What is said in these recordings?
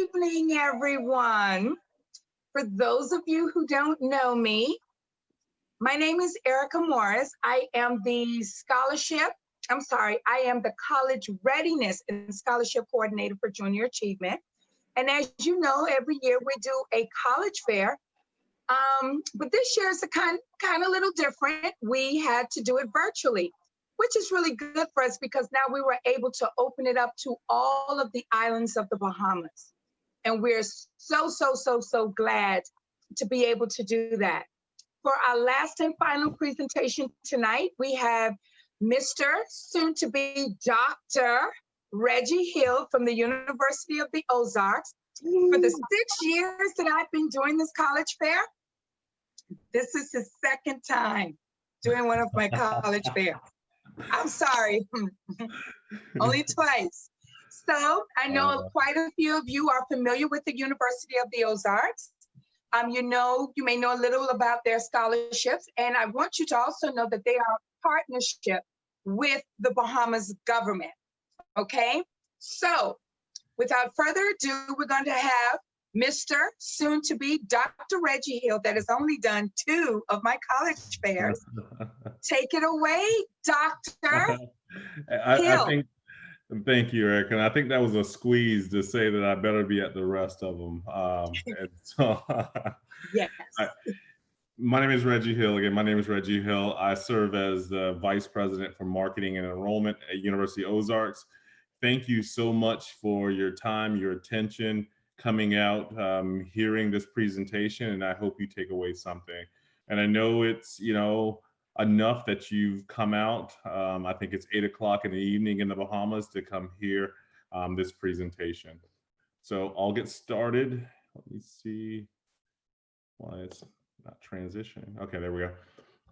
evening, everyone. For those of you who don't know me, my name is Erica Morris. I am the College Readiness and Scholarship Coordinator for Junior Achievement. And as you know, every year we do a college fair. But this year is a kind of little different. We had to do it virtually, which is really good for us because now we were able to open it up to all of the islands of the Bahamas. And we're so glad to be able to do that. For our last and final presentation tonight, we have Mr. soon to be Dr. Reggie Hill from the University of the Ozarks. For the 6 years that I've been doing this college fair, this is his second time doing one of my college fairs. I'm sorry, only twice. So I know quite a few of you are familiar with the University of the Ozarks. You may know a little about their scholarships, and I want you to also know that they are a partnership with the Bahamas government, okay? So without further ado, we're going to have Mr. soon to be Dr. Reggie Hill that has only done 2 of my college fairs. Take it away, Dr. Hill. Thank you, Eric. And I think that was a squeeze to say that I better be at the rest of them. Yes. My name is Reggie Hill. Again, my name is Reggie Hill. I serve as the Vice President for Marketing and Enrollment at University Ozarks. Thank you so much for your time, your attention, coming out, hearing this presentation, and I hope you take away something. And I know it's, enough that you've come out. I think it's 8 o'clock in the evening in the Bahamas to come hear this presentation. So I'll get started. Let me see why it's not transitioning. Okay, there we go.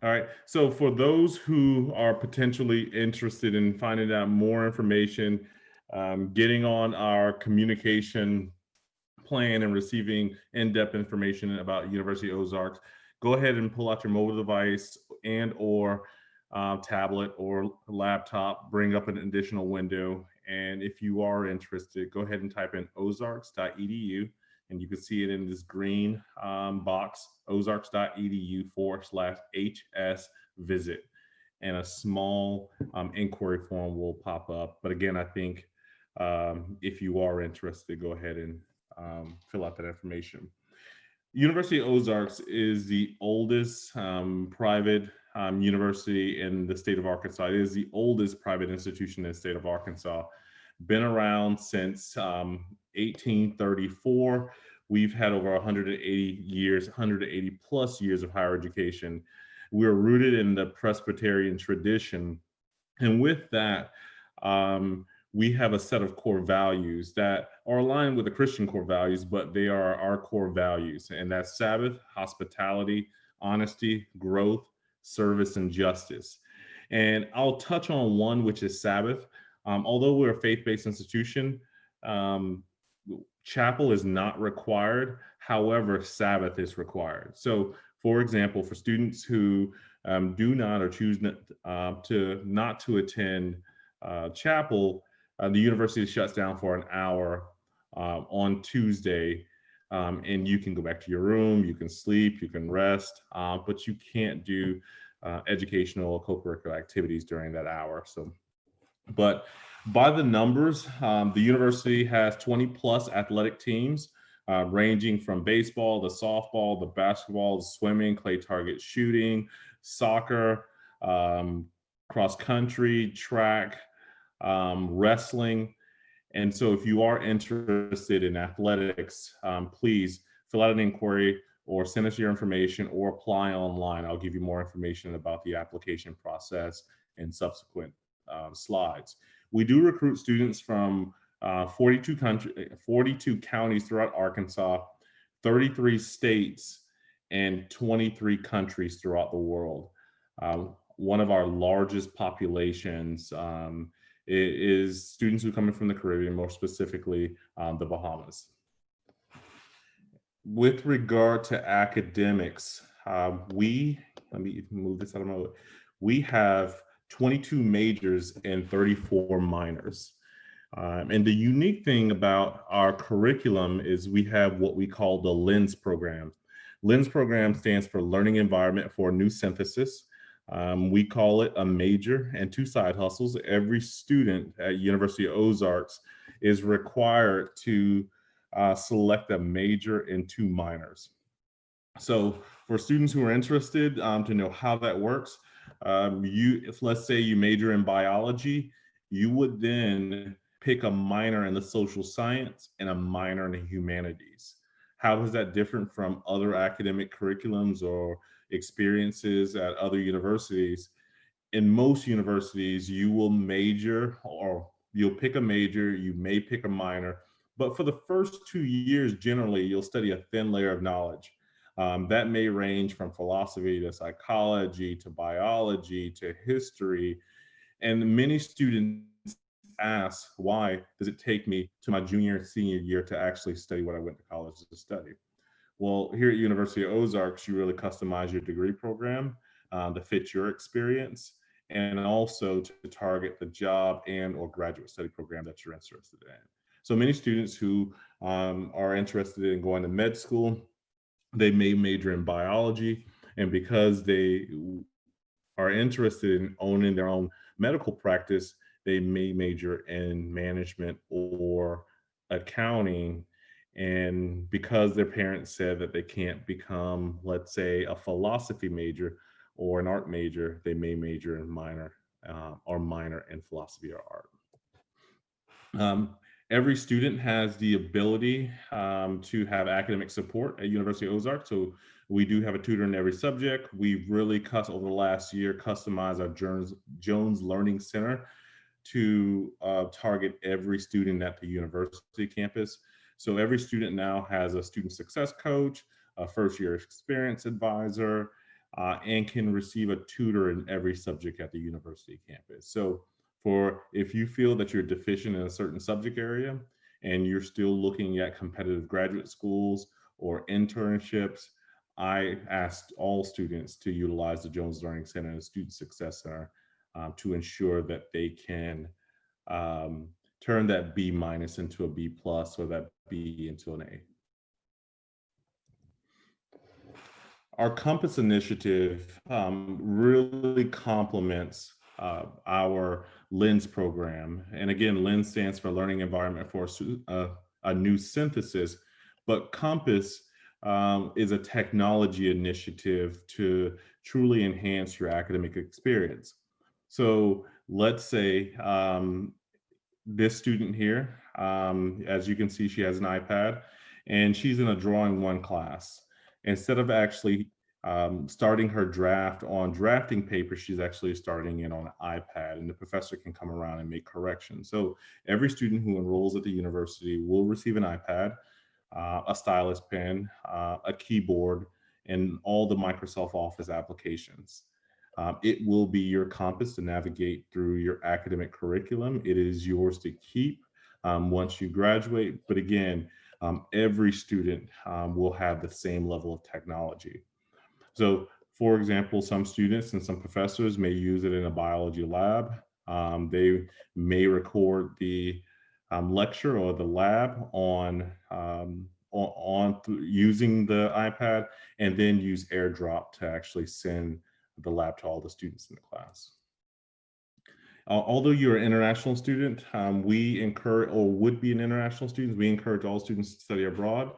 All right, so for those who are potentially interested in finding out more information, getting on our communication plan and receiving in-depth information about University Ozarks, go ahead and pull out your mobile device and or tablet or laptop, bring up an additional window. And if you are interested, go ahead and type in ozarks.edu, and you can see it in this green box, ozarks.edu/HS visit. And a small inquiry form will pop up. But again, I think if you are interested, go ahead and fill out that information. University of Ozarks is the oldest private university in the state of Arkansas. It is the oldest private institution in the state of Arkansas. Been around since 1834. We've had over 180 plus years of higher education. We're rooted in the Presbyterian tradition. And with that, we have a set of core values that are aligned with the Christian core values, but they are our core values. And that's Sabbath, hospitality, honesty, growth, service, and justice. And I'll touch on one, which is Sabbath. Although we're a faith-based institution, chapel is not required. However, Sabbath is required. So for example, for students who do not or choose not to attend chapel, the university shuts down for an hour on Tuesday, and you can go back to your room, you can sleep, you can rest, but you can't do educational or co-curricular activities during that hour. But by the numbers, the university has 20 plus athletic teams, ranging from baseball to softball, to basketball, to swimming, clay target shooting, soccer, cross country, track, wrestling. And so if you are interested in athletics, please fill out an inquiry or send us your information or apply online. I'll give you more information about the application process in subsequent slides. We do recruit students from 42 counties throughout Arkansas, 33 states, and 23 countries throughout the world. One of our largest populations is students who come in from the Caribbean, more specifically the Bahamas. With regard to academics, let me move this out of my way. We have 22 majors and 34 minors. And the unique thing about our curriculum is we have what we call the LENS program. LENS program stands for Learning Environment for New Synthesis. We call it a major and two side hustles. Every student at University of Ozarks is required to select a major and two minors. So for students who are interested to know how that works, if let's say you major in biology, you would then pick a minor in the social science and a minor in the humanities. How is that different from other academic curriculums or experiences at other universities? In most universities, you will major or you'll pick a major, you may pick a minor, but for the first 2 years, generally, you'll study a thin layer of knowledge. That may range from philosophy to psychology to biology to history. And many students ask, why does it take me to my junior and senior year to actually study what I went to college to study? Well, here at University of Ozarks, you really customize your degree program to fit your experience and also to target the job and or graduate study program that you're interested in. So many students who are interested in going to med school, they may major in biology, and because they are interested in owning their own medical practice, they may major in management or accounting. And because their parents said that they can't become, let's say, a philosophy major or an art major, they may major in minor or minor in philosophy or art. Um, every student has the ability to have academic support at University of Ozark. So we do have a tutor in every subject. We've really over the last year customized our Jones Learning Center to target every student at the university campus. So every student now has a student success coach, a first year experience advisor, and can receive a tutor in every subject at the university campus. So for if you feel that you're deficient in a certain subject area and you're still looking at competitive graduate schools or internships, I asked all students to utilize the Jones Learning Center and Student Success Center to ensure that they can um, turn that B minus into a B plus or that B into an A. Our Compass initiative really complements our LENS program. And again, LENS stands for Learning Environment for a New Synthesis, but Compass is a technology initiative to truly enhance your academic experience. So let's say this student here, as you can see, she has an iPad and she's in a drawing one class. Instead of actually starting her draft on drafting paper, she's actually starting it on an iPad, and the professor can come around and make corrections. So every student who enrolls at the university will receive an iPad, a stylus pen, a keyboard, and all the Microsoft Office applications. It will be your compass to navigate through your academic curriculum. It is yours to keep once you graduate. But again, every student will have the same level of technology. So, for example, some students and some professors may use it in a biology lab. They may record the lecture or the lab using the iPad, and then use AirDrop to actually send the lab to all the students in the class. Although you're an international student, we encourage, or would be an international student, we encourage all students to study abroad.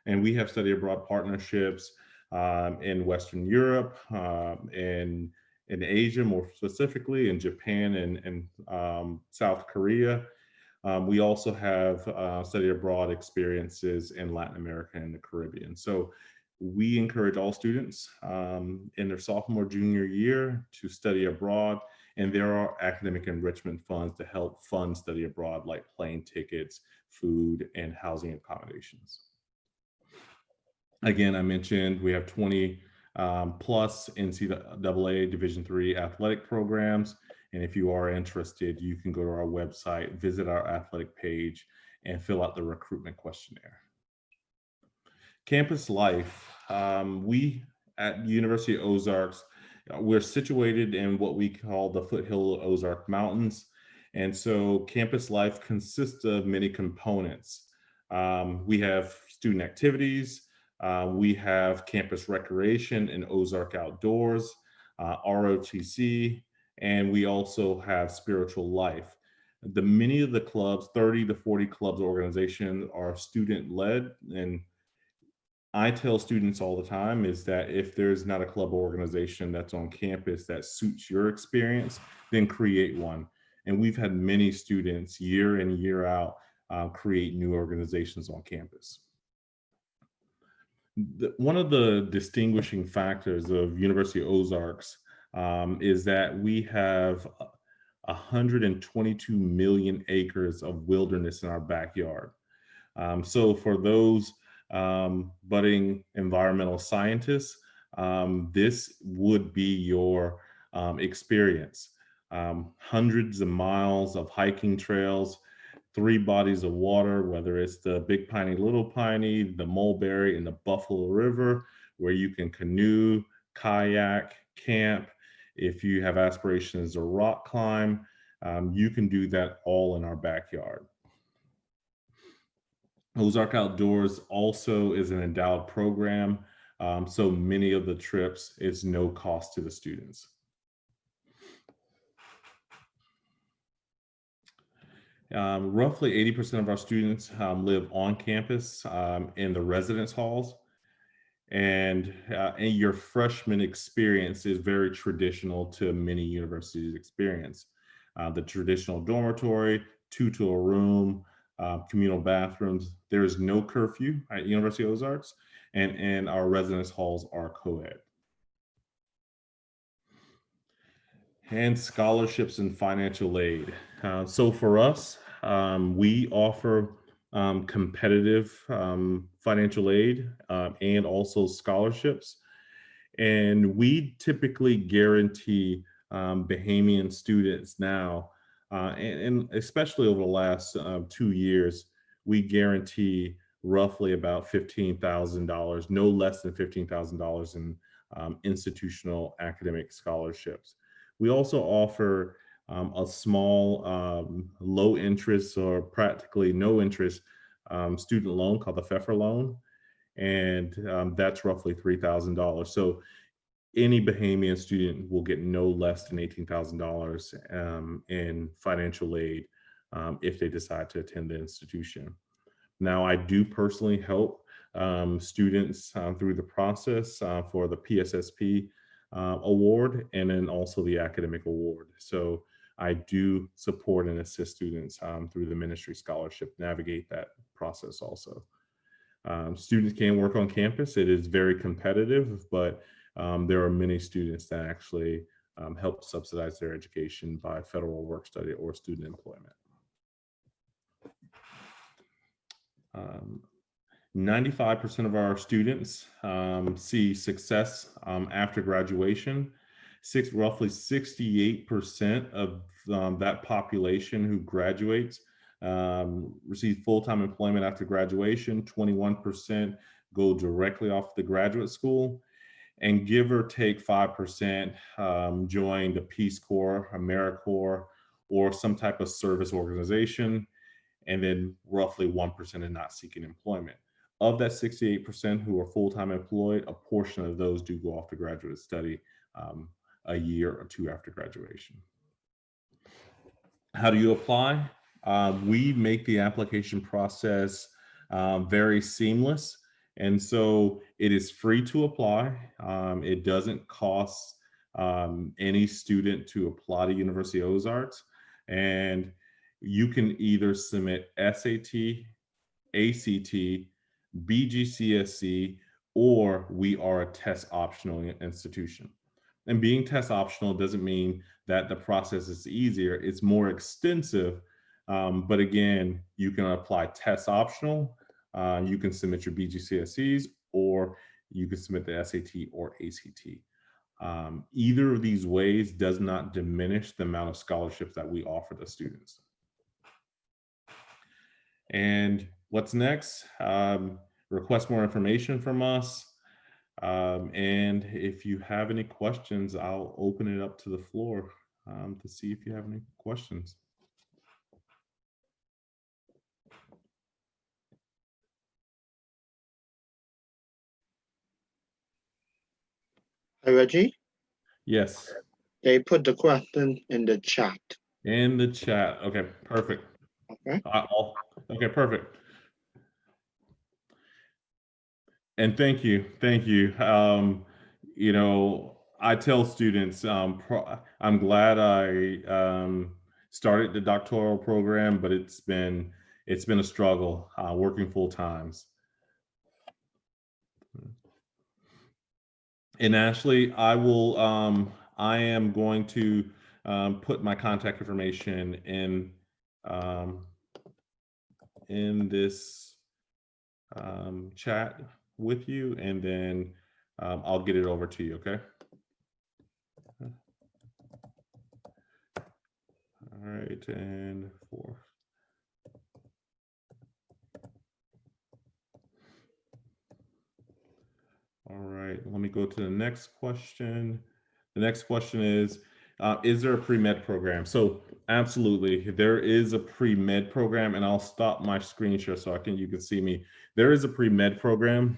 And we have study abroad partnerships in Western Europe, in Asia, more specifically in Japan and South Korea. We also have study abroad experiences in Latin America and the Caribbean. So we encourage all students in their sophomore, junior year to study abroad. And there are academic enrichment funds to help fund study abroad, like plane tickets, food, and housing accommodations. Again, I mentioned we have 20 plus NCAA Division III athletic programs. And if you are interested, you can go to our website, visit our athletic page, and fill out the recruitment questionnaire. Campus life. We at University of Ozarks, we're situated in what we call the foothill Ozark Mountains. And so campus life consists of many components. We have student activities, we have campus recreation and Ozark Outdoors, ROTC, and we also have spiritual life. The many of the clubs, 30 to 40 clubs organization, are student led, and I tell students all the time is that if there's not a club or organization that's on campus that suits your experience, then create one. And we've had many students year in, year out create new organizations on campus. One of the distinguishing factors of University of Ozarks is that we have 122 million acres of wilderness in our backyard. So for those budding environmental scientists, this would be your experience. Hundreds of miles of hiking trails, 3 bodies of water, whether it's the Big Piney, Little Piney, the Mulberry, and the Buffalo River, where you can canoe, kayak, camp. If you have aspirations to rock climb, you can do that all in our backyard. Ozark Outdoors also is an endowed program, so many of the trips is no cost to the students. Roughly 80% of our students live on campus in the residence halls, and your freshman experience is very traditional to many universities' experience. The traditional dormitory, 2 to a room, communal bathrooms. There is no curfew at University of Ozarks, and our residence halls are co-ed. And scholarships and financial aid. So for us, we offer competitive financial aid and also scholarships. And we typically guarantee Bahamian students now, and especially over the last 2 years, we guarantee roughly about $15,000, no less than $15,000 in institutional academic scholarships. We also offer a small, low interest or practically no interest student loan called the FEFR loan, and that's roughly $3,000. So any Bahamian student will get no less than $18,000 in financial aid if they decide to attend the institution. Now, I do personally help students through the process for the PSSP award and then also the academic award. So I do support and assist students through the ministry scholarship, navigate that process also. Students can work on campus. It is very competitive, but there are many students that actually help subsidize their education by federal work study or student employment. 95% of our students see success after graduation. Roughly 68% of that population who graduates receive full-time employment after graduation. 21% go directly off the graduate school, and give or take 5% join the Peace Corps, AmeriCorps, or some type of service organization, and then roughly 1% are not seeking employment. Of that 68% who are full-time employed, a portion of those do go off to graduate study a year or two after graduation. How do you apply? We make the application process very seamless. And so it is free to apply. It doesn't cost any student to apply to University of Ozarks. And you can either submit SAT, ACT, BGCSE, or we are a test optional institution. And being test optional doesn't mean that the process is easier, it's more extensive. But again, you can apply test optional, you can submit your BGCSEs, or you can submit the SAT or ACT. Either of these ways does not diminish the amount of scholarships that we offer the students. And what's next? Request more information from us. And if you have any questions, I'll open it up to the floor to see if you have any questions. Hi, Reggie. Yes. They put the question in the chat. In the chat. Okay, perfect. Okay. Okay, perfect. And thank you, thank you. You know, I tell students, I'm glad I started the doctoral program, but it's been a struggle working full times. And Ashley, I am going to put my contact information um, in this chat with you, and then I'll get it over to you. Okay. All right, and 4. All right, let me go to the next question. The next question is there a pre-med program? So absolutely, there is a pre-med program, and I'll stop my screen share so you can see me. There is a pre-med program.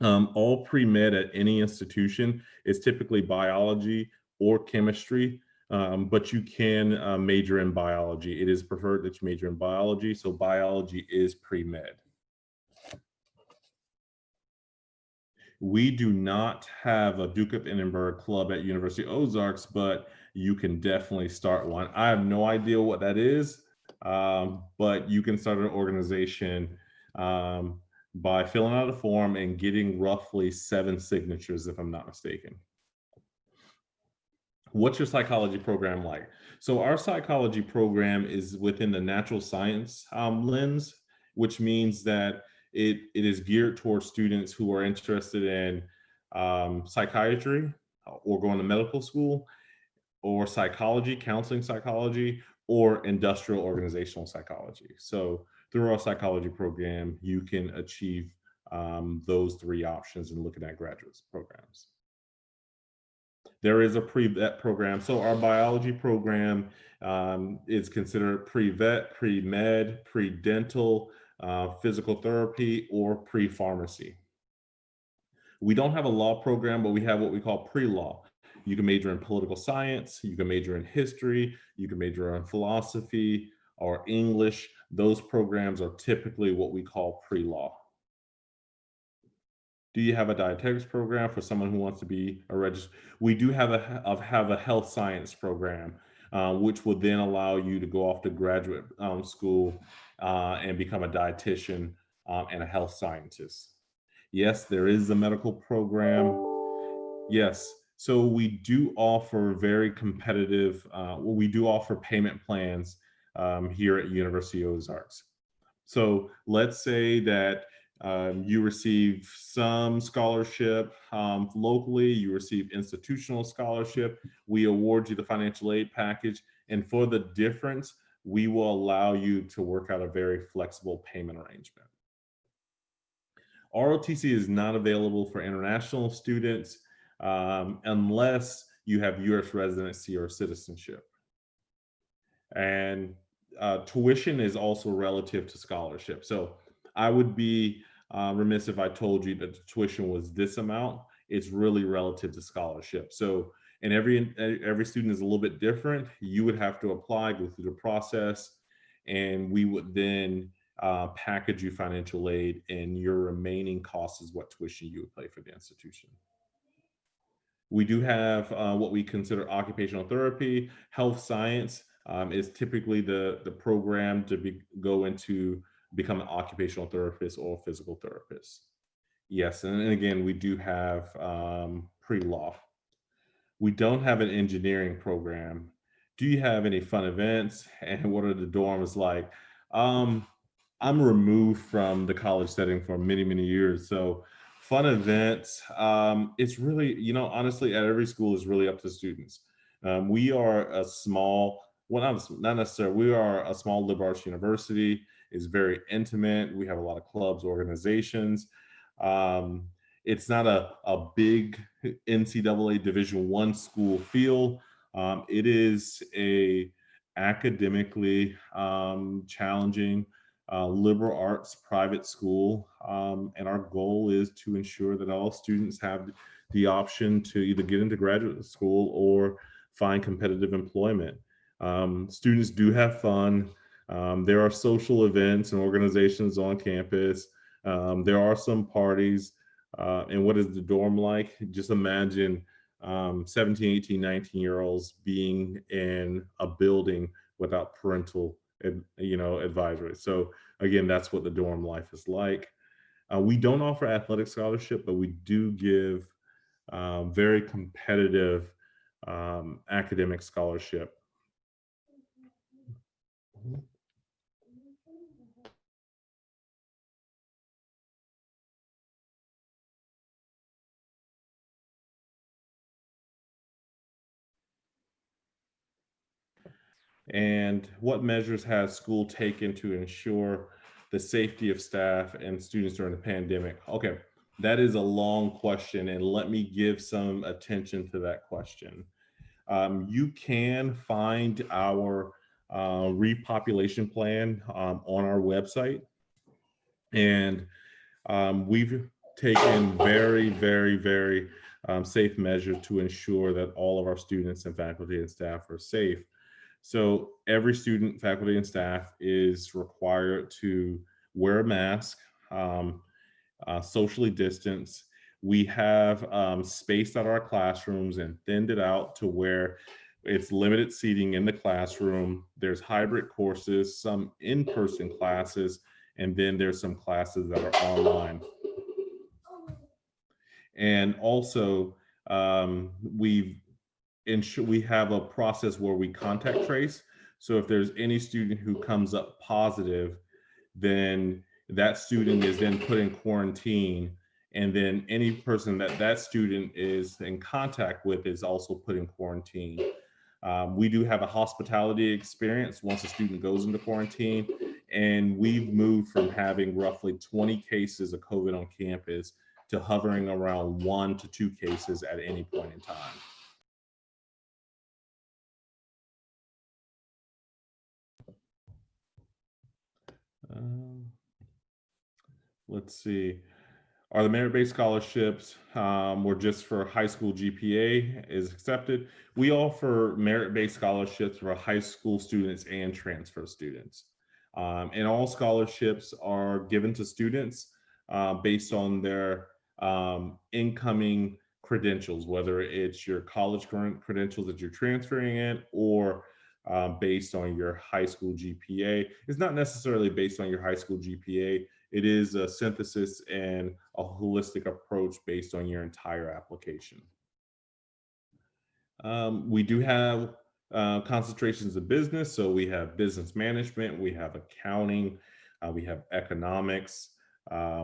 All pre-med at any institution is typically biology or chemistry, but you can major in biology. It is preferred that you major in biology, so biology is pre-med. We do not have a Duke of Edinburgh club at University of Ozarks, but you can definitely start one. I have no idea what that is, but you can start an organization by filling out a form and getting roughly 7 signatures, if I'm not mistaken. What's your psychology program like? So our psychology program is within the natural science lens, which means that it is geared towards students who are interested in psychiatry or going to medical school, or psychology, counseling psychology, or industrial organizational psychology. So through our psychology program, you can achieve those 3 options in looking at graduate programs. There is a pre-vet program. So our biology program is considered pre-vet, pre-med, pre-dental, physical therapy, or pre-pharmacy. We don't have a law program, but we have what we call pre-law. You can major in political science, you can major in history, you can major in philosophy or English. Those programs are typically what we call pre-law. Do you have a dietetics program for someone who wants to be a registered? We do have a health science program, which will then allow you to go off to graduate school and become a dietitian and a health scientist. Yes, there is a medical program. Yes. So we do offer very competitive, we do offer payment plans here at University of Ozarks. So let's say that you receive some scholarship locally, you receive institutional scholarship, we award you the financial aid package, and for the difference, we will allow you to work out a very flexible payment arrangement. ROTC is not available for international students unless you have US residency or citizenship. And tuition is also relative to scholarship. So I would be remiss if I told you that the tuition was this amount. It's really relative to scholarship. So, and every student is a little bit different. You would have to apply, go through the process, and we would then package you financial aid, and your remaining cost is what tuition you would pay for the institution. We do have what we consider occupational therapy. Health science is typically the program to go into become an occupational therapist or physical therapist. Yes, and again, we do have pre-law. We don't have an engineering program. Do you have any fun events? And what are the dorms like? I'm removed from the college setting for many, many years. So fun events, it's really, you know, honestly, at every school is really up to students. We are a small, well, not necessarily, we are a small liberal arts university. It's very intimate. We have a lot of clubs, organizations. It's not a big NCAA Division I school feel. It is a academically challenging liberal arts private school. And our goal is to ensure that all students have the option to either get into graduate school or find competitive employment. Students do have fun. There are social events and organizations on campus. There are some parties. And what is the dorm like? Just imagine 17, 18, 19-year-olds being in a building without parental advisory. So again, that's what the dorm life is like. We don't offer athletic scholarship, but we do give very competitive academic scholarship. And what measures has school taken to ensure the safety of staff and students during the pandemic? Okay, that is a long question, and let me give some attention to that question. You can find our repopulation plan on our website, and we've taken very, very, very safe measures to ensure that all of our students and faculty and staff are safe. So every student, faculty, and staff is required to wear a mask, socially distance. We have spaced out our classrooms and thinned it out to where it's limited seating in the classroom. There's hybrid courses, some in-person classes, and then there's some classes that are online. And also, we have a process where we contact trace. So if there's any student who comes up positive, then that student is then put in quarantine. And then any person that student is in contact with is also put in quarantine. We do have a hospitality experience once a student goes into quarantine. And we've moved from having roughly 20 cases of COVID on campus to hovering around 1 to 2 cases at any point in time. Let's see. Are the merit-based scholarships were just for high school GPA is accepted? We offer merit-based scholarships for high school students and transfer students. And all scholarships are given to students based on their incoming credentials, whether it's your college current credentials that you're transferring in or based on your high school GPA. It's not necessarily based on your high school GPA. It is a synthesis and a holistic approach based on your entire application. We do have concentrations of business. So we have business management, we have accounting, we have economics,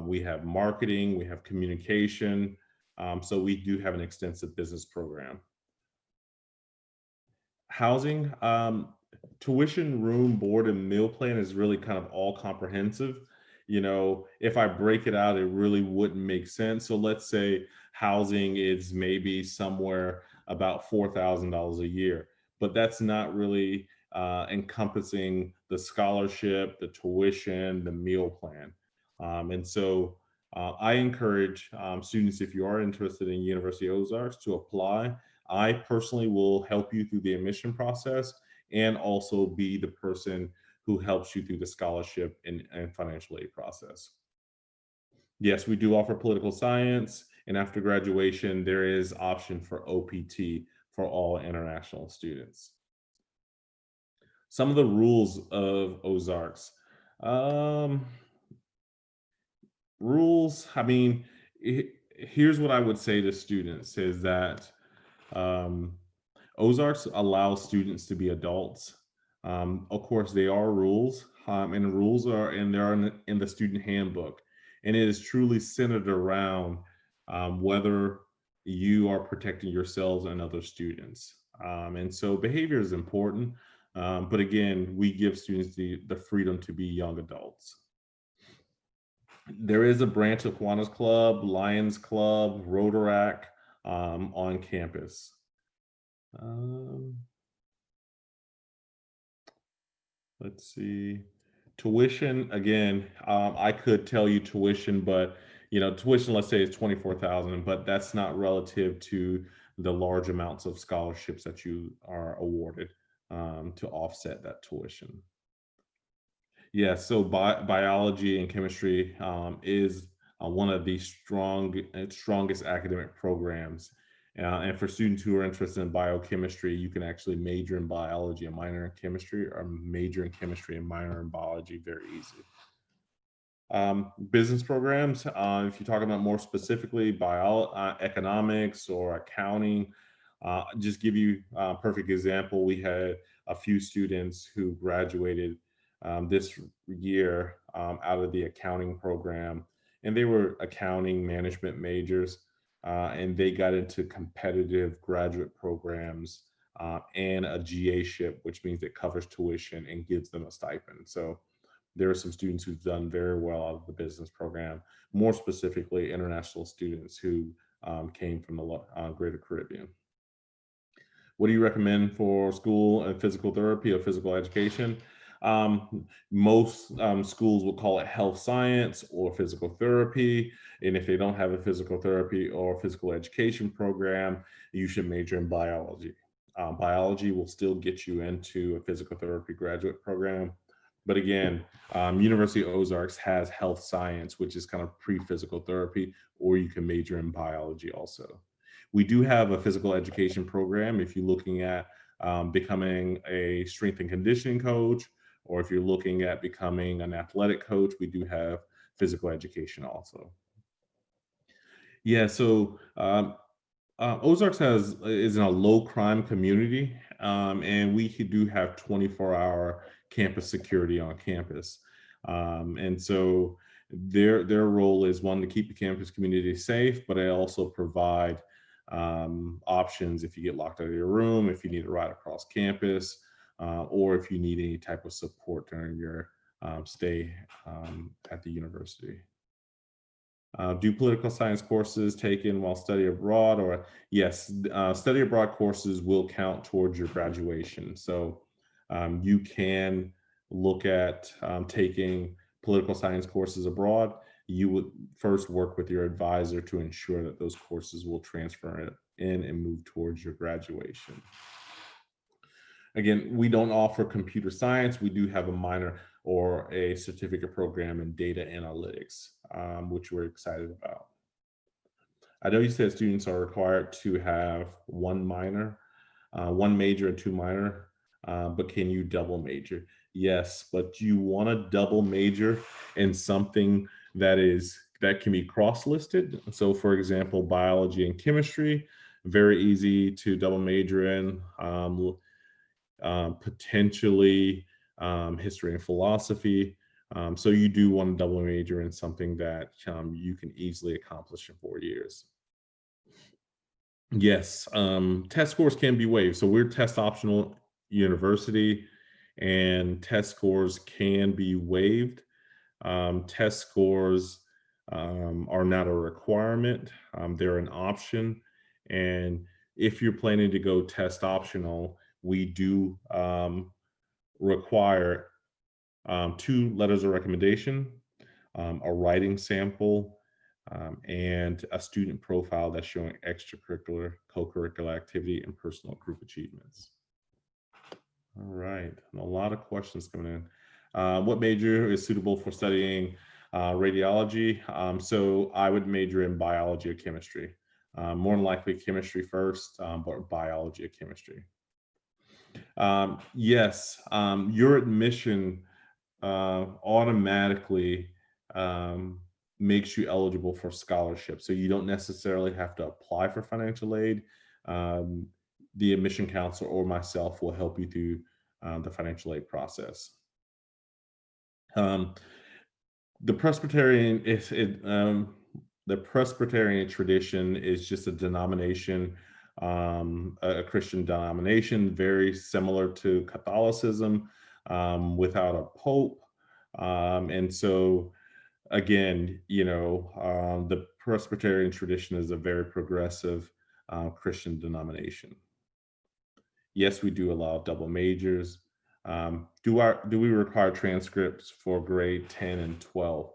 we have marketing, we have communication. So we do have an extensive business program. Housing, tuition, room, board, and meal plan is really kind of all comprehensive. If I break it out, it really wouldn't make sense. So let's say housing is maybe somewhere about $4,000 a year, but that's not really encompassing the scholarship, the tuition, the meal plan. And so I encourage students, if you are interested in University of Ozarks, to apply. I personally will help you through the admission process and also be the person who helps you through the scholarship and financial aid process. Yes, we do offer political science, and after graduation, there is option for OPT for all international students. Some of the rules of Ozarks. Rules, I mean, here's what I would say to students is that Ozarks allows students to be adults. Of course, they are rules, and the rules are in the student handbook, and it is truly centered around whether you are protecting yourselves and other students. And so behavior is important, but again, we give students the freedom to be young adults. There is a branch of Kiwanis Club, Lions Club, Rotaract on campus. Let's see. Tuition, again, I could tell you tuition, but tuition, let's say, is 24,000, but that's not relative to the large amounts of scholarships that you are awarded to offset that tuition. Yeah, so biology and chemistry is one of the strongest academic programs. And for students who are interested in biochemistry, you can actually major in biology and minor in chemistry, or major in chemistry and minor in biology, very easy. Business programs, if you're talking about more specifically economics or accounting, just give you a perfect example. We had a few students who graduated this year out of the accounting program, and they were accounting management majors, and they got into competitive graduate programs and a GA-ship, which means it covers tuition and gives them a stipend. So there are some students who've done very well out of the business program, more specifically international students who came from the greater Caribbean. What do you recommend for school and physical therapy or physical education? Most schools will call it health science or physical therapy. And if they don't have a physical therapy or physical education program, you should major in biology. Biology will still get you into a physical therapy graduate program. But again, University of Ozarks has health science, which is kind of pre-physical therapy, or you can major in biology also. We do have a physical education program if you're looking at becoming a strength and conditioning coach, or if you're looking at becoming an athletic coach, we do have physical education also. Yeah, so Ozarks is in a low crime community, and we do have 24-hour campus security on campus, and so their role is, one, to keep the campus community safe, but they also provide options if you get locked out of your room, if you need a ride across campus, or if you need any type of support during your stay at the university. Do political science courses taken while study abroad? Or yes, study abroad courses will count towards your graduation. So you can look at taking political science courses abroad. You would first work with your advisor to ensure that those courses will transfer in and move towards your graduation. Again, we don't offer computer science. We do have a minor or a certificate program in data analytics, which we're excited about. I know you said students are required to have one major and two minor, but can you double major? Yes, but you want to double major in something that can be cross-listed. So for example, biology and chemistry, very easy to double major in. Potentially history and philosophy. So you do want to double major in something that you can easily accomplish in 4 years. Yes, test scores can be waived. So we're test optional university, and test scores can be waived. Test scores are not a requirement. They're an option. And if you're planning to go test optional, we do require 2 letters of recommendation, a writing sample, and a student profile that's showing extracurricular, co-curricular activity, and personal group achievements. All right, and a lot of questions coming in. What major is suitable for studying radiology? So I would major in biology or chemistry. More than likely chemistry first, but biology or chemistry. Yes, your admission automatically makes you eligible for scholarship. So you don't necessarily have to apply for financial aid. The admission counselor or myself will help you through the financial aid process. The Presbyterian tradition is just a denomination, a Christian denomination, very similar to Catholicism, without a pope. And so, again, the Presbyterian tradition is a very progressive Christian denomination. Yes, we do allow double majors. Do we require transcripts for grade 10 and 12?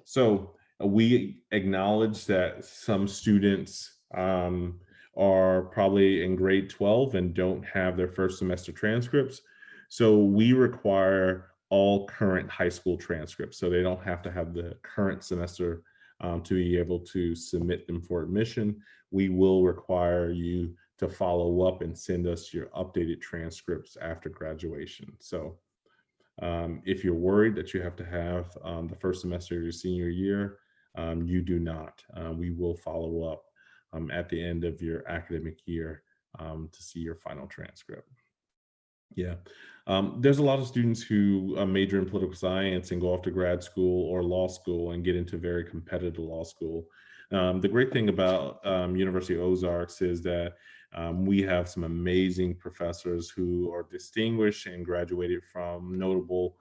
So we acknowledge that some students are probably in grade 12 and don't have their first semester transcripts. So we require all current high school transcripts. So they don't have to have the current semester to be able to submit them for admission. We will require you to follow up and send us your updated transcripts after graduation. So if you're worried that you have to have the first semester of your senior year, you do not. We will follow up at the end of your academic year to see your final transcript. Yeah. There's a lot of students who major in political science and go off to grad school or law school and get into very competitive law school. The great thing about University of Ozarks is that we have some amazing professors who are distinguished and graduated from notable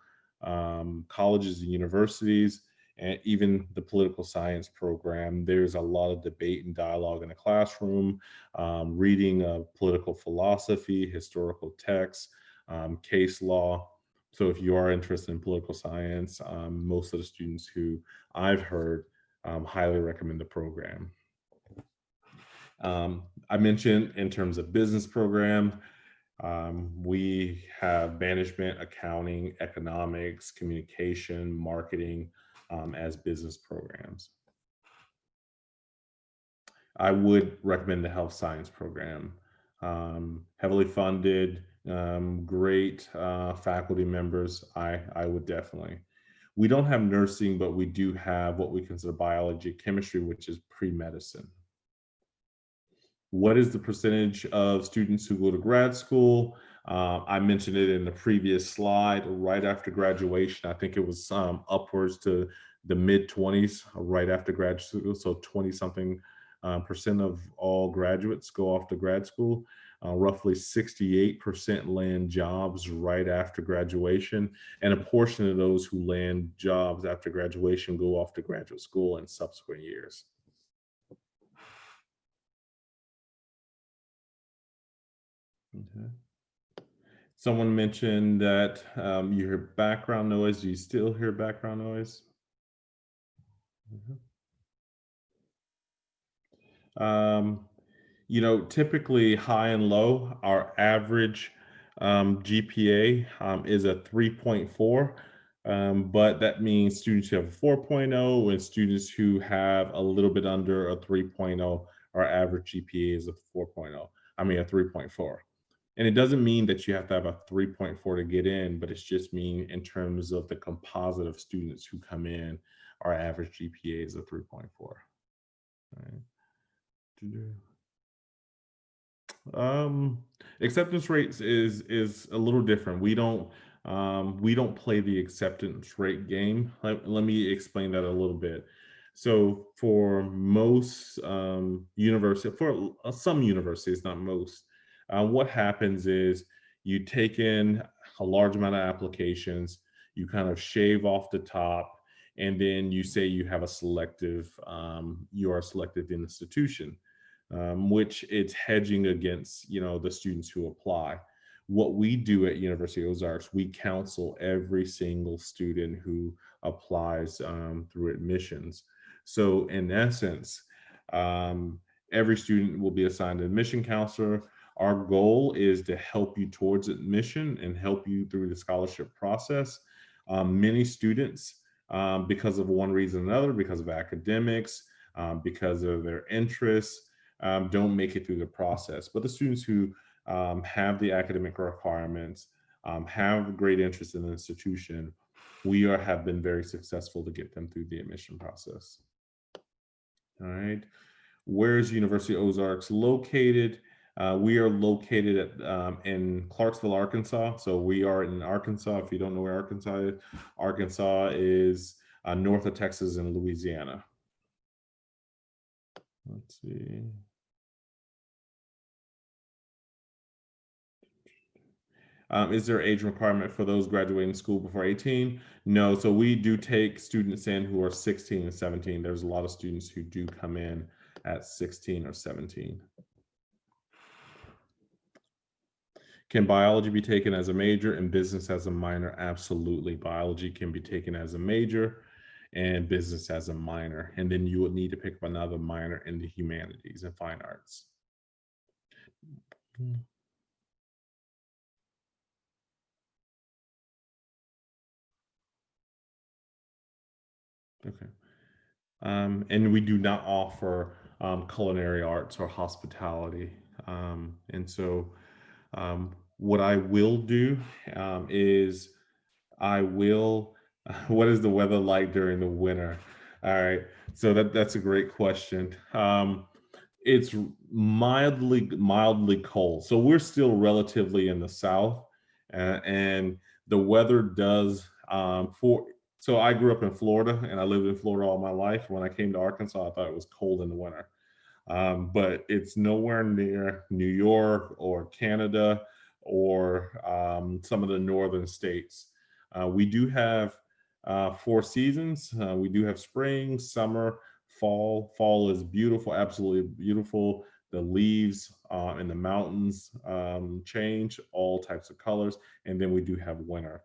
colleges and universities, and even the political science program. There's a lot of debate and dialogue in the classroom, reading of political philosophy, historical texts, case law. So if you are interested in political science, most of the students who I've heard highly recommend the program. I mentioned in terms of business program, we have management, accounting, economics, communication, marketing as business programs. I would recommend the health science program. Heavily funded, great faculty members. I would definitely. We don't have nursing, but we do have what we consider biology, chemistry, which is pre-medicine. What is the percentage of students who go to grad school? I mentioned it in the previous slide. Right after graduation, I think it was upwards to the mid 20s right after grad school. So 20 something percent of all graduates go off to grad school. Roughly 68% land jobs right after graduation. And a portion of those who land jobs after graduation go off to graduate school in subsequent years. Okay. Someone mentioned that you hear background noise. Do you still hear background noise? You know, typically high and low, our average GPA is a 3.4, but that means students who have a 4.0 and students who have a little bit under a 3.0, our average GPA is a 4.0, I mean a 3.4. And it doesn't mean that you have to have a 3.4 to get in, but it's just mean in terms of the composite of students who come in, our average GPA is a 3.4. Right. Acceptance rates is a little different. We don't play the acceptance rate game. Let me explain that a little bit. So for most for some universities, not most, what happens is you take in a large amount of applications, you kind of shave off the top, and then you say you have a selective, you are a selective institution, which it's hedging against, you know, the students who apply. What we do at University of Ozarks, we counsel every single student who applies through admissions. So in essence, every student will be assigned an admission counselor. Our goal is to help you towards admission and help you through the scholarship process. Many students, because of one reason or another, because of academics, because of their interests, don't make it through the process. But the students who have the academic requirements, have great interest in the institution, have been very successful to get them through the admission process. All right. Where is University of Ozarks located? We are located at, in Clarksville, Arkansas. So we are in Arkansas. If you don't know where Arkansas is north of Texas and Louisiana. Let's see. Is there age requirement for those graduating school before 18? No, so we do take students in who are 16 and 17. There's a lot of students who do come in at 16 or 17. Can biology be taken as a major and business as a minor? Absolutely. Biology can be taken as a major and business as a minor. And then you would need to pick up another minor in the humanities and fine arts. Okay. And we do not offer culinary arts or hospitality. And so what I will do is I will. What is the weather like during the winter? All right, so that's a great question. It's mildly cold, so we're still relatively in the south, and the weather does for. So I grew up in Florida, and I lived in Florida all my life. When I came to Arkansas, I thought it was cold in the winter, but it's nowhere near New York or Canada or some of the northern states. We do have 4 seasons. We do have spring, summer, fall. Fall is beautiful, absolutely beautiful. The leaves in the mountains change all types of colors, and then we do have winter.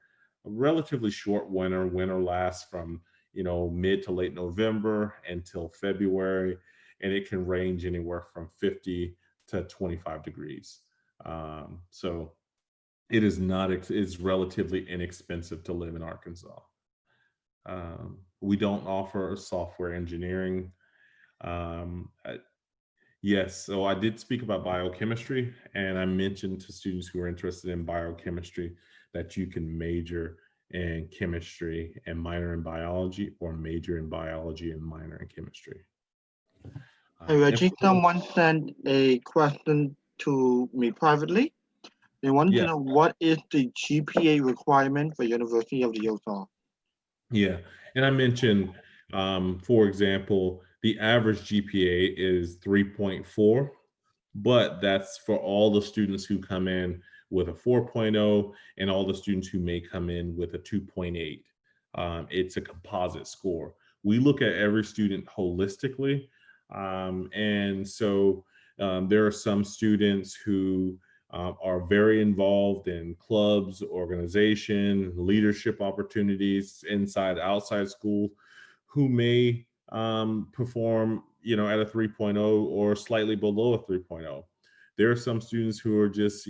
A relatively short winter. Winter lasts from mid to late November until February, and it can range anywhere from 50 to 25 degrees. So it is not, it's relatively inexpensive to live in Arkansas. We don't offer software engineering. Um, I- yes, so I did speak about biochemistry, and I mentioned to students who are interested in biochemistry that you can major in chemistry and minor in biology, or major in biology and minor in chemistry. Hey, Reggie, someone sent a question to me privately. They want to Yeah, know what is the GPA requirement for University of the Ozarks? yeah. And I mentioned, for example, the average GPA is 3.4, but that's for all the students who come in with a 4.0 and all the students who may come in with a 2.8. It's a composite score. We look at every student holistically. And so there are some students who are very involved in clubs, organization, leadership opportunities inside, outside school, who may perform, at a 3.0 or slightly below a 3.0. There are some students who are just,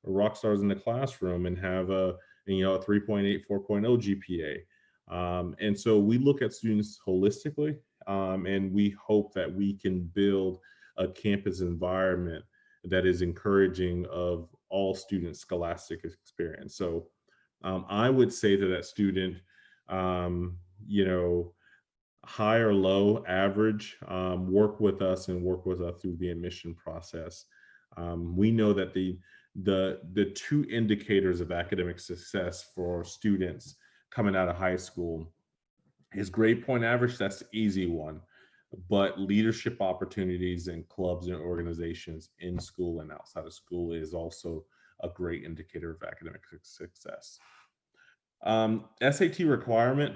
rock stars in the classroom and have a 3.8, 4.0 GPA. And so we look at students holistically, and we hope that we can build a campus environment that is encouraging of all students' scholastic experience. So I would say to that student, um, you know, high or low, average, work with us and work with us through the admission process. We know that the two indicators of academic success for students coming out of high school is grade point average. That's the easy one. But leadership opportunities in clubs and organizations in school and outside of school is also a great indicator of academic success. SAT requirement,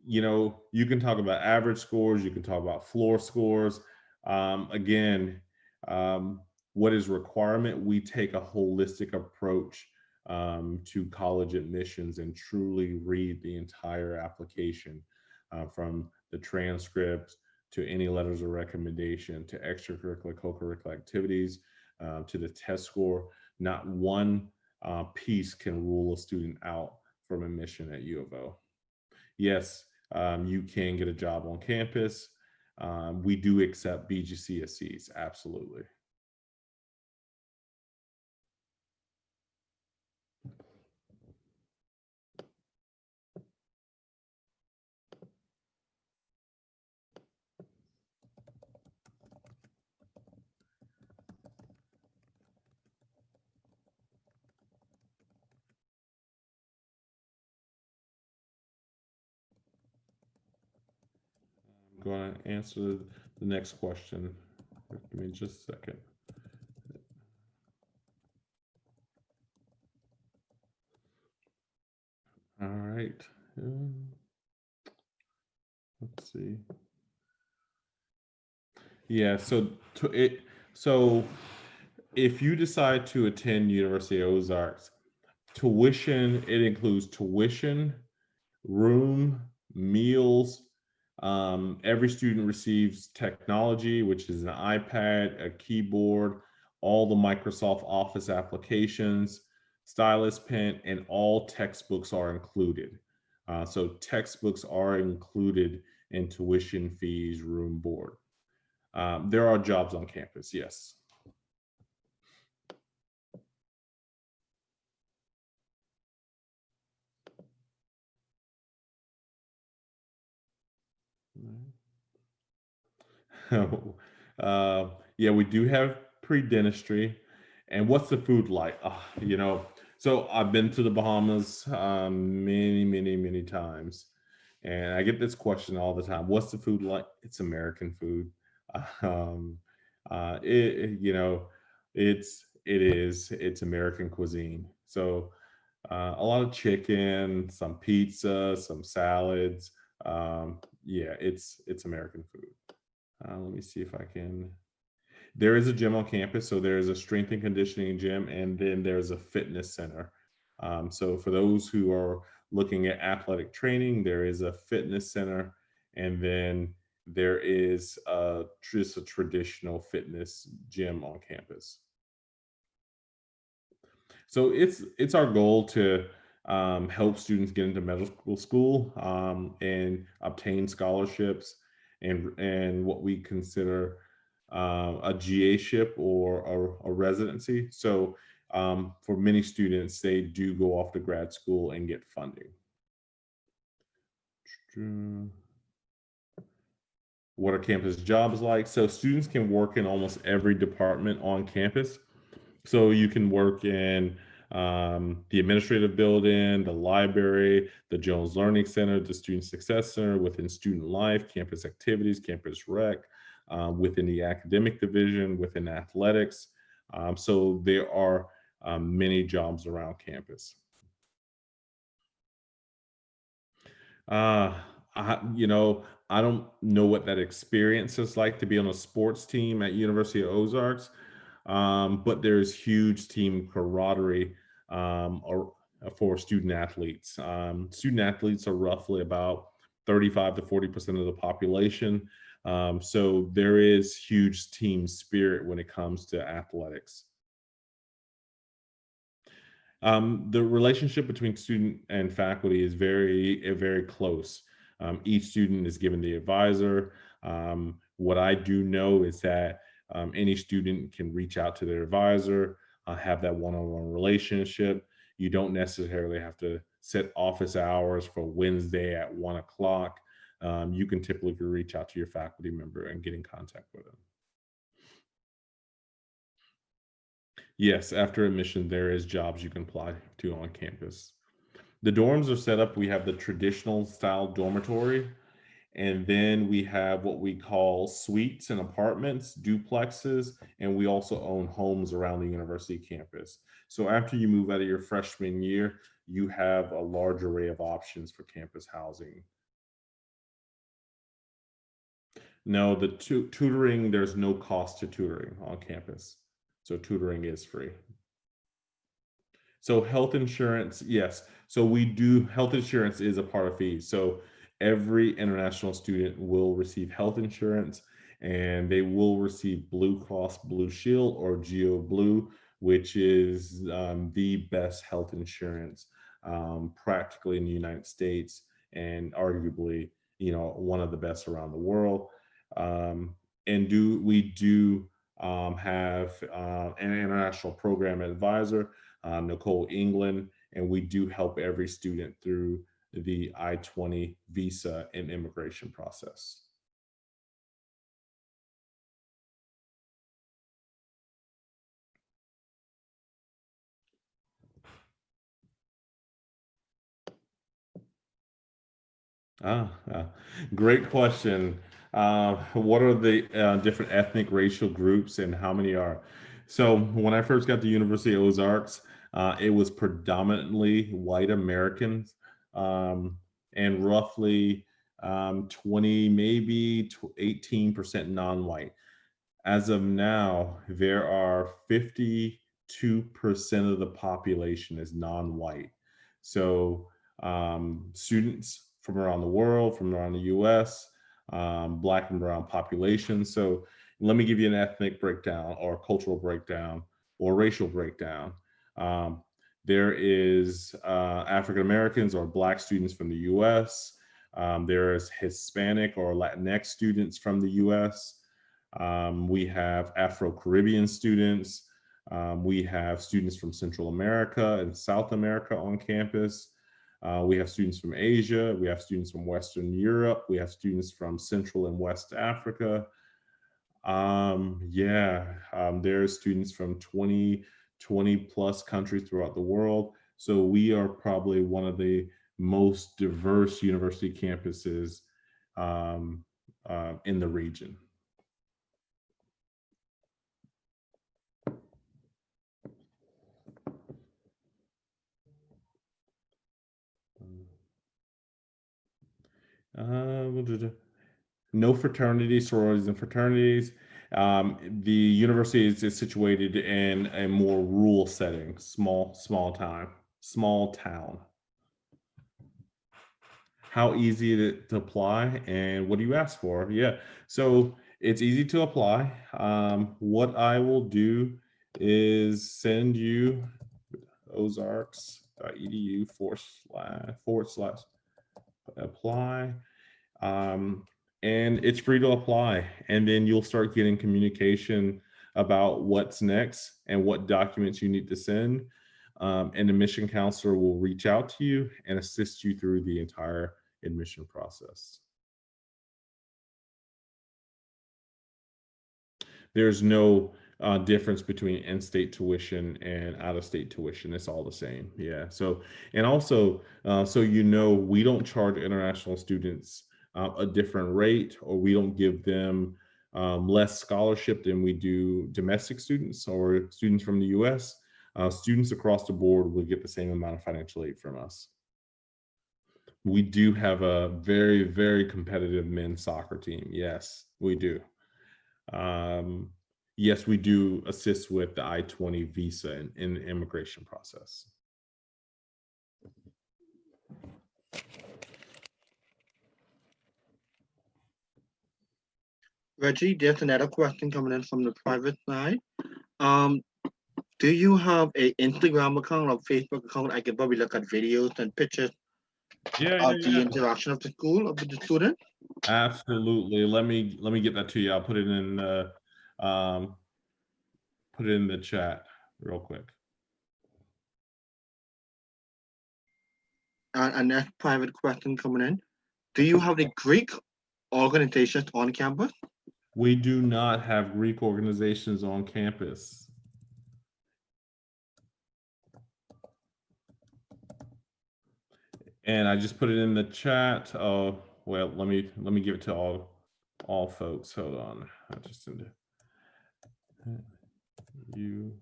you can talk about average scores, you can talk about floor scores. Again, what is requirement? We take a holistic approach to college admissions and truly read the entire application, from the transcripts to any letters of recommendation to extracurricular, co-curricular activities, to the test score. Not one piece can rule a student out from admission at U of O. Yes, you can get a job on campus. We do accept BGCSEs, absolutely. I'm going to answer the next question. Give me just a second. All right. Let's see. Yeah. So If you decide to attend University of Ozarks, tuition, it includes tuition, room, meals. Every student receives technology, which is an iPad, a keyboard, all the Microsoft Office applications, stylus, pen, and all textbooks are included. So textbooks are included in tuition fees, room, board. There are jobs on campus, yes. Yeah, we do have pre-dentistry. And what's the food like? So I've been to the Bahamas many, many, many times. And I get this question all the time. What's the food like? It's American food. Um, it's American cuisine. So a lot of chicken, some pizza, some salads. Yeah, it's American food. Let me see if I can. There is a gym on campus, so there is a strength and conditioning gym, and then there's a fitness center. So for those who are looking at athletic training, there is a fitness center, and then there is just a traditional fitness gym on campus. So it's our goal to help students get into medical school and obtain scholarships and what we consider a GA-ship or a residency. So for many students, they do go off to grad school and get funding. What are campus jobs like? So students can work in almost every department on campus. So you can work in the administrative building, the library, the Jones Learning Center, the Student Success Center, within student life, campus activities, campus rec, within the academic division, within athletics. So there are many jobs around campus. Uh, I don't know what that experience is like to be on a sports team at University of Ozarks, but there's huge team camaraderie for student athletes. Student athletes are roughly about 35 to 40% of the population. So there is huge team spirit when it comes to athletics. The relationship between student and faculty is very close. Each student is given the advisor. What I do know is that any student can reach out to their advisor, have that one-on-one relationship. You don't necessarily have to set office hours for Wednesday at 1 o'clock. You can typically reach out to your faculty member and get in contact with them. Yes, after admission, there is jobs you can apply to on campus. The dorms are set up. We have the traditional style dormitory, and then we have what we call suites and apartments, duplexes, and we also own homes around the university campus. So after you move out of your freshman year, you have a large array of options for campus housing. No, the tutoring, there's no cost to tutoring on campus. So tutoring is free. So health insurance, yes. So we do, health insurance is a part of fees. So every international student will receive health insurance and they will receive Blue Cross Blue Shield or Geo Blue, which is the best health insurance practically in the United States and arguably, one of the best around the world. And we do have an international program advisor, Nicole England, and we do help every student through the I-20 visa and immigration process. Great question. What are the different ethnic racial groups and how many are? So when I first got to University of Ozarks, it was predominantly white Americans and roughly 20, maybe 18% non-white. As of now, there are 52% of the population is non-white. So students from around the world, from around the US, Black and brown population. So let me give you an ethnic breakdown or cultural breakdown or racial breakdown. Um, there is African Americans or Black students from the US. There is Hispanic or Latinx students from the US. We have Afro-Caribbean students. We have students from Central America and South America on campus. We have students from Asia. We have students from Western Europe. We have students from Central and West Africa. There are students from 20 plus countries throughout the world. So we are probably one of the most diverse university campuses in the region. No fraternities, sororities, and fraternities. The university is situated in a more rural setting, small town. How easy is it to apply, and what do you ask for? Yeah, so it's easy to apply. What I will do is send you ozarks.edu/apply. And it's free to apply. And then you'll start getting communication about what's next and what documents you need to send. And the admission counselor will reach out to you and assist you through the entire admission process. There's no difference between in-state tuition and out-of-state tuition. It's all the same. Yeah. So, and also, so you know, we don't charge international students a different rate, or we don't give them less scholarship than we do domestic students or students from the US. Students across the board will get the same amount of financial aid from us. We do have a very, very competitive men's soccer team. Yes, we do. Yes, we do assist with the I-20 visa in the immigration process. Reggie, there's another question coming in from the private side. Do you have a Instagram account or Facebook account? I can probably look at videos and pictures of the interaction of the school with the student. Absolutely. Let me get that to you. I'll put it in the chat real quick. And next private question coming in. Do you have the Greek organizations on campus? We do not have Greek organizations on campus. And I just put it in the chat. Oh, well, let me give it to all folks. Hold on. I just send it. You.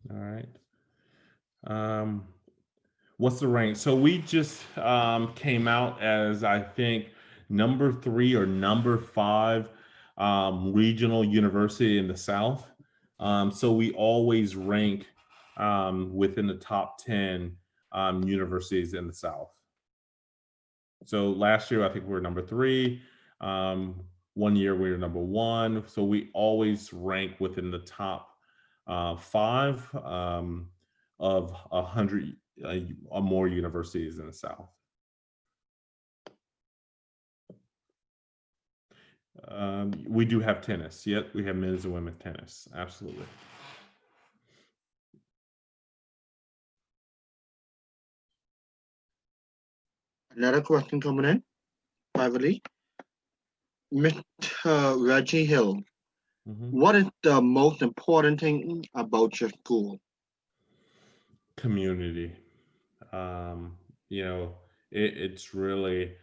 All right. What's the rank? So we just came out as, I think, number 3 or number 5 regional university in the South. So we always rank within the top 10 universities in the South. So last year, I think we were number 3. One year we were number 1. So we always rank within the top 5 of 100 or more universities in the South. We do have tennis. Yep, we have men's and women's tennis. Absolutely. Another question coming in privately. Mr. Reggie Hill, what is the most important thing about your school? Community. You know, it's really,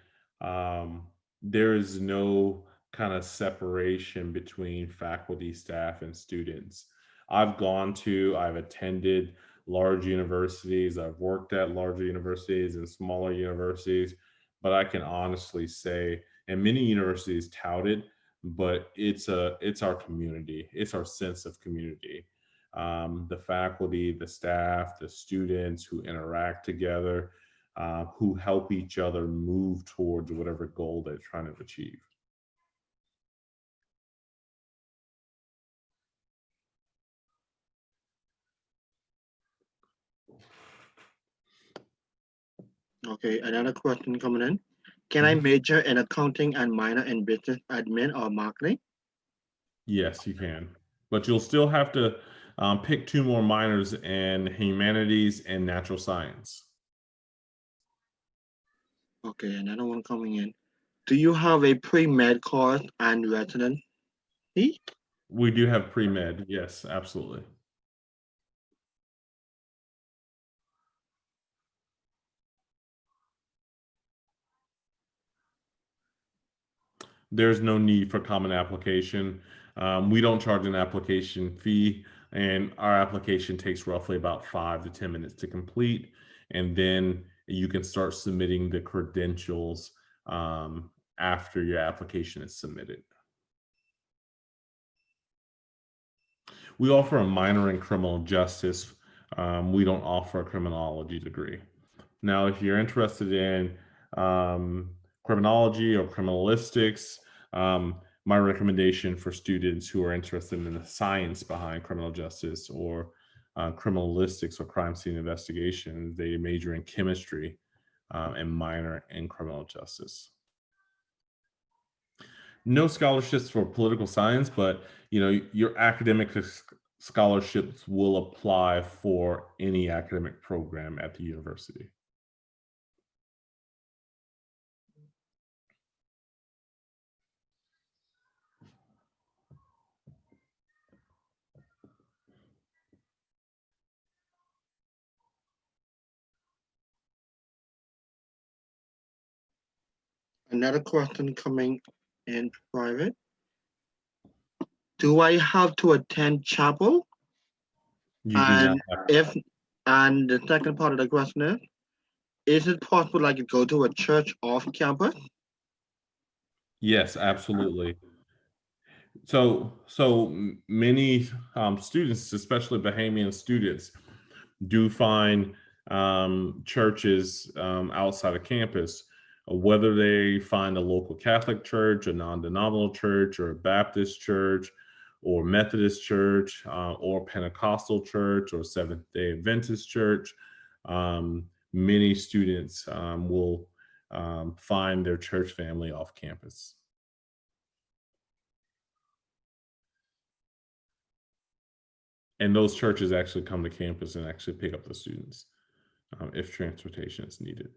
there is no kind of separation between faculty, staff, and students. I've attended large universities, I've worked at larger universities and smaller universities, but I can honestly say, and many universities tout it, but it's our community, it's our sense of community. The faculty, the staff, the students who interact together, who help each other move towards whatever goal they're trying to achieve. Okay, another question coming in. Can I major in accounting and minor in business admin or marketing? Yes, you can, but you'll still have to pick two more minors in humanities and natural science. Okay, another one coming in. Do you have a pre-med course and residency? We do have pre-med, yes, absolutely. There's no need for common application. We don't charge an application fee, and our application takes roughly about 5 to 10 minutes to complete. And then you can start submitting the credentials after your application is submitted. We offer a minor in criminal justice. We don't offer a criminology degree. Now, if you're interested in criminology or criminalistics, my recommendation for students who are interested in the science behind criminal justice or criminalistics or crime scene investigation, they major in chemistry and minor in criminal justice. No scholarships for political science, but your academic scholarships will apply for any academic program at the university. Another question coming in private. Do I have to attend chapel? You do not And if and the second part of the question is it possible like to go to a church off campus? Yes, absolutely. So many students, especially Bahamian students, do find churches outside of campus, whether they find a local Catholic church, a non-denominational church, or a Baptist church, or Methodist church, or Pentecostal church, or Seventh-day Adventist church. Many students will find their church family off campus. And those churches actually come to campus and actually pick up the students if transportation is needed.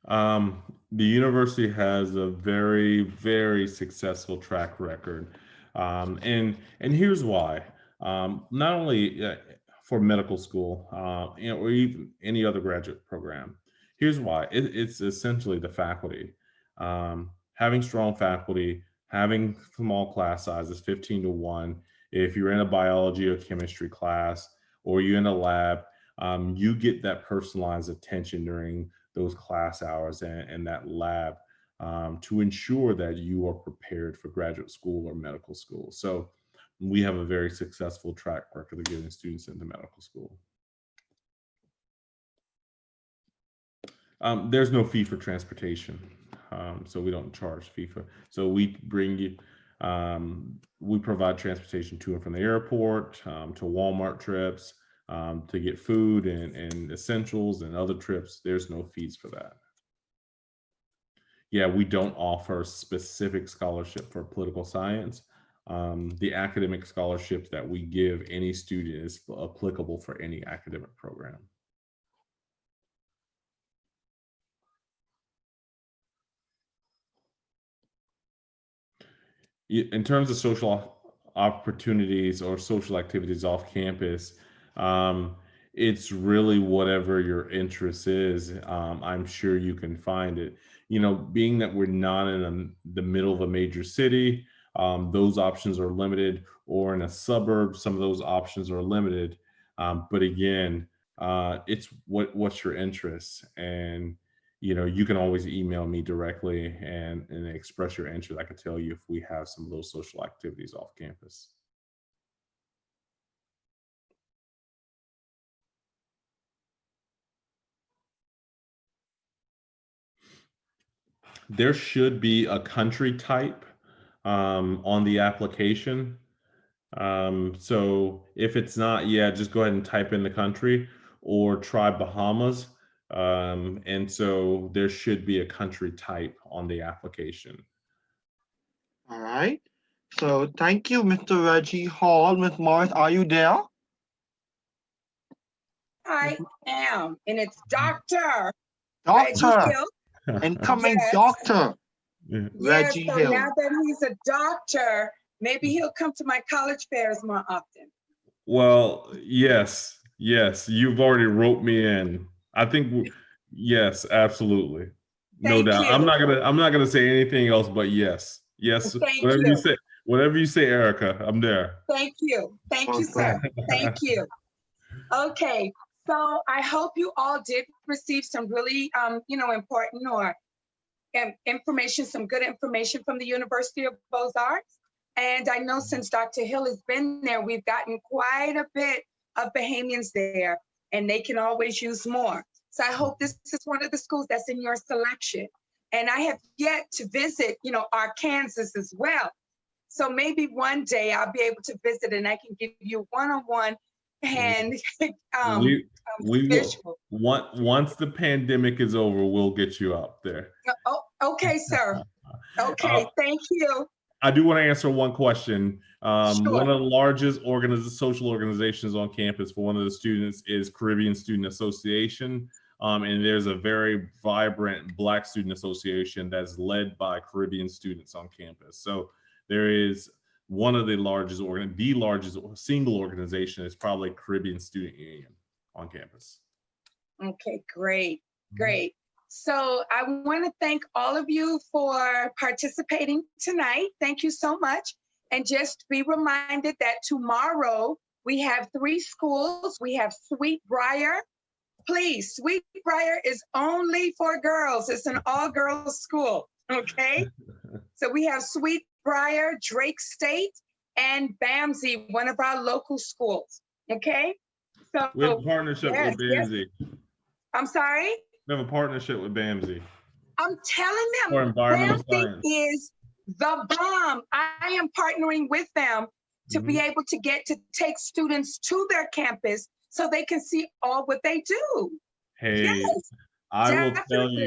The university has a very, very successful track record, and here's why. Not only for medical school, or even any other graduate program. Here's why. It's essentially the faculty. Having strong faculty, having small class sizes, 15 to 1. If you're in a biology or chemistry class, or you're in a lab, you get that personalized attention during those class hours and that lab to ensure that you are prepared for graduate school or medical school. So we have a very successful track record of getting students into medical school. There's no fee for transportation, so we don't charge fee for. So we bring you, we provide transportation to and from the airport, to Walmart trips, to get food and essentials and other trips. There's no fees for that. Yeah, we don't offer specific scholarship for political science. The academic scholarships that we give any student is applicable for any academic program. In terms of social opportunities or social activities off campus, it's really whatever your interest is. I'm sure you can find it. Being that we're not in the middle of a major city, those options are limited, or in a suburb, some of those options are limited. But again, it's what's your interest, and you can always email me directly and express your interest. I could tell you if we have some of those social activities off campus. There should be a country type on the application. So if it's not, yeah, just go ahead and type in the country or try Bahamas. And so there should be a country type on the application. All right. So thank you, Mr. Reggie Hall. Ms. Morris, are you there? I am, and it's Dr. Reggie Doctor, Hill. incoming Yes. doctor, Yeah. Yes, Reggie so Hill. now that he's a doctor, maybe he'll come to my college fairs more often. Well, yes, you've already wrote me in. I think, yes, absolutely. No Thank doubt. you. I'm not gonna say anything else, but yes. Thank Whatever you. you say, Erica, I'm there. Thank you. Thank you, sir. Thank you. Okay, so I hope you all did receive some really, important or information, some good information from the University of Ozarks. And I know since Dr. Hill has been there, we've gotten quite a bit of Bahamians there, and they can always use more. So I hope this is one of the schools that's in your selection. And I have yet to visit, Arkansas as well. So maybe one day I'll be able to visit and I can give you one-on-one and We will. visual. Once the pandemic is over, we'll get you up there. Oh, okay, sir. Okay, thank you. I do want to answer one question. Sure. One of the largest social organizations on campus for one of the students is Caribbean Student Association. And there's a very vibrant Black Student Association that's led by Caribbean students on campus. So there is one of the largest single organization is probably Caribbean Student Union on campus. Okay, great, great. So I want to thank all of you for participating tonight. Thank you so much. And just be reminded that tomorrow we have 3 schools. We have Sweetbriar. Please, Sweetbriar is only for girls. It's an all-girls school, okay? So we have Sweetbriar, Drake State, and BAMSI, one of our local schools, okay? So We have a partnership with BAMSI. I'm sorry? We have a partnership with BAMSI. I'm telling them, For environmental science. is the bomb. I am partnering with them to be able to take students to their campus so they can see all what they do. Hey, yes, I will tell definitely.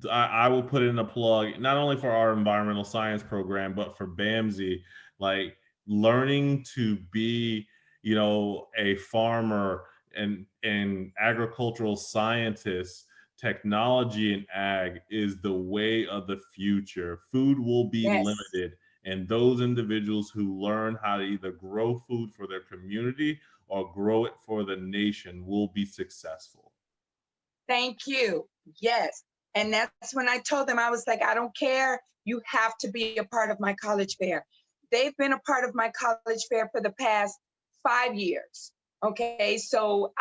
you, I will put in a plug, not only for our environmental science program, but for BAMSI, like learning to be, a farmer and agricultural scientist. Technology and ag is the way of the future. Food will be limited, and those individuals who learn how to either grow food for their community or grow it for the nation will be successful. Thank you. Yes. And that's when I told them, I was like, I don't care. You have to be a part of my college fair. They've been a part of my college fair for the past 5 years. Okay, so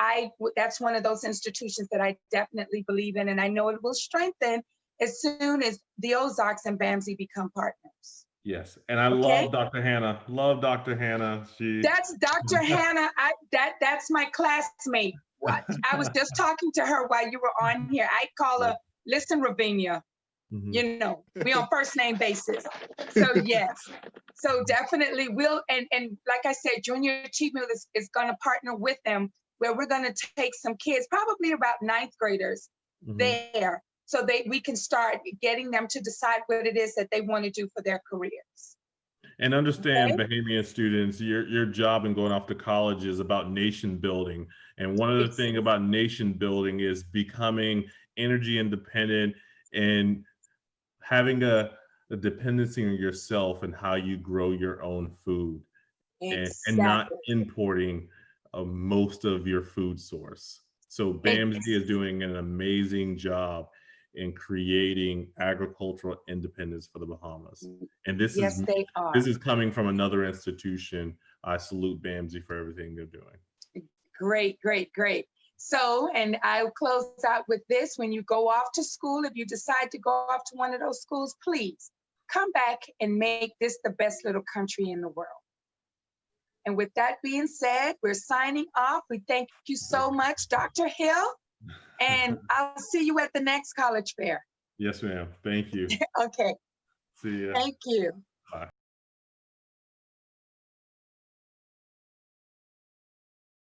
that's one of those institutions that I definitely believe in, and I know it will strengthen as soon as the Ozarks and BAMSI become partners. Yes, and I love Dr. Hannah. Love Dr. Hannah. That's Dr. Hannah. That's my classmate. What? I was just talking to her while you were on here. I call her, listen, Ravinia, we on first name basis. So yes, so definitely and like I said, Junior Achievement is gonna partner with them where we're gonna take some kids, probably about 9th graders there, so we can start getting them to decide what it is that they wanna do for their careers. And understand, Bahamian students, your job in going off to college is about nation building. And one of the things about nation building is becoming energy independent and having a dependency on yourself and how you grow your own food. and not Exactly. importing most of your food source. So BAMSI is doing an amazing job in creating agricultural independence for the Bahamas. And Yes, they are. this is coming from another institution. I salute BAMSI for everything they're doing. Great, great, great. So, and I'll close out with this. When you go off to school, if you decide to go off to one of those schools, please come back and make this the best little country in the world. And with that being said, we're signing off. We thank you so much, Dr. Hill, and I'll see you at the next college fair. Yes, ma'am. Thank you. Okay. See ya. Thank you. Bye.